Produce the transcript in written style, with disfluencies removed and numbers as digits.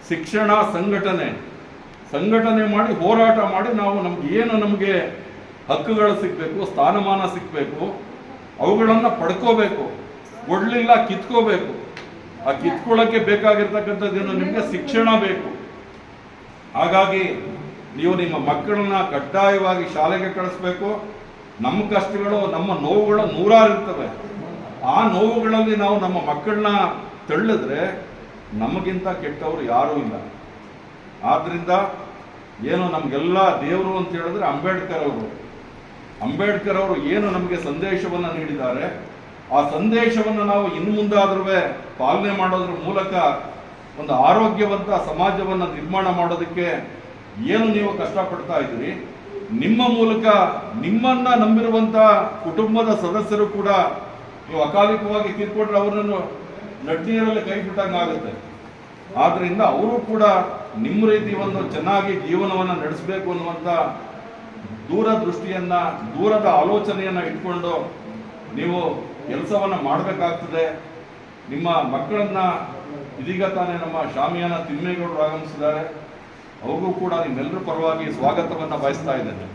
ಶಿಕ್ಷಣ ಸಂಘಟನೆ ಮಾಡಿ ಹೋರಾಟ ಮಾಡಿ ನಾವು ನಮಗೆ ಹಕ್ಕುಗಳು ಸಿಗಬೇಕು, ಸ್ಥಾನಮಾನ ಸಿಗಬೇಕು, ಅವುಗಳನ್ನು ಪಡ್ಕೋಬೇಕು. ಕೊಡಲಿಲ್ಲ ಕಿತ್ಕೋಬೇಕು. ಆ ಕಿತ್ಕೊಳ್ಳೋಕ್ಕೆ ಬೇಕಾಗಿರ್ತಕ್ಕಂಥದ್ದೇನು, ನಿಮಗೆ ಶಿಕ್ಷಣ ಬೇಕು. ಹಾಗಾಗಿ ನೀವು ನಿಮ್ಮ ಮಕ್ಕಳನ್ನ ಕಡ್ಡಾಯವಾಗಿ ಶಾಲೆಗೆ ಕಳಿಸ್ಬೇಕು. ನಮ್ಮ ಕಷ್ಟಗಳು, ನಮ್ಮ ನೋವುಗಳು ನೂರಾರು ಇರ್ತವೆ. ಆ ನೋವುಗಳಲ್ಲಿ ನಾವು ನಮ್ಮ ಮಕ್ಕಳನ್ನ ತಳ್ಳಿದ್ರೆ ನಮಗಿಂತ ಕೆಟ್ಟವರು ಯಾರೂ ಇಲ್ಲ. ಆದ್ರಿಂದ ಏನು ನಮಗೆಲ್ಲ ದೇವರು ಅಂತ ಹೇಳಿದ್ರೆ ಅಂಬೇಡ್ಕರ್ ಅವರು ಏನು ನಮಗೆ ಸಂದೇಶವನ್ನು ನೀಡಿದ್ದಾರೆ, ಆ ಸಂದೇಶವನ್ನು ನಾವು ಇನ್ನು ಮುಂದಾದ್ರೂ ಪಾಲನೆ ಮಾಡೋದ್ರ ಮೂಲಕ ಒಂದು ಆರೋಗ್ಯವಂತ ಸಮಾಜವನ್ನು ನಿರ್ಮಾಣ ಮಾಡೋದಕ್ಕೆ ಏನು ನೀವು ಕಷ್ಟಪಡ್ತಾ ಇದ್ದೀರಿ, ನಿಮ್ಮ ಮೂಲಕ ನಿಮ್ಮನ್ನ ನಂಬಿರುವಂತ ಕುಟುಂಬದ ಸದಸ್ಯರು ಕೂಡ ನೀವು ಅಕಾಲಿಕವಾಗಿ ತೀರ್ಕೊಂಡ್ರೆ ಅವರನ್ನು ನಡ್ನೀರಲ್ಲಿ ಕೈ ಬಿಟ್ಟಂಗಾಗುತ್ತೆ. ಆದ್ರಿಂದ ಅವರು ಕೂಡ ನಿಮ್ಮ ರೀತಿ ಒಂದು ಚೆನ್ನಾಗಿ ಜೀವನವನ್ನು ನಡೆಸಬೇಕು ಅನ್ನುವಂಥ ದೂರದೃಷ್ಟಿಯನ್ನ, ದೂರದ ಆಲೋಚನೆಯನ್ನ ಇಟ್ಕೊಂಡು ನೀವು ಕೆಲಸವನ್ನ ಮಾಡಬೇಕಾಗ್ತದೆ. ನಿಮ್ಮ ಮಕ್ಕಳನ್ನ ಇದೀಗ ತಾನೇ ನಮ್ಮ ಶಾಮಿಯಾನ ತಿಮ್ಮೇಗೌಡರು ಆಗಮಿಸಿದ್ದಾರೆ. ಅವ್ರಿಗೂ ಕೂಡ ನಿಮ್ಮೆಲ್ಲರ ಪರವಾಗಿ ಸ್ವಾಗತವನ್ನ ಬಯಸ್ತಾ ಇದ್ದೇನೆ.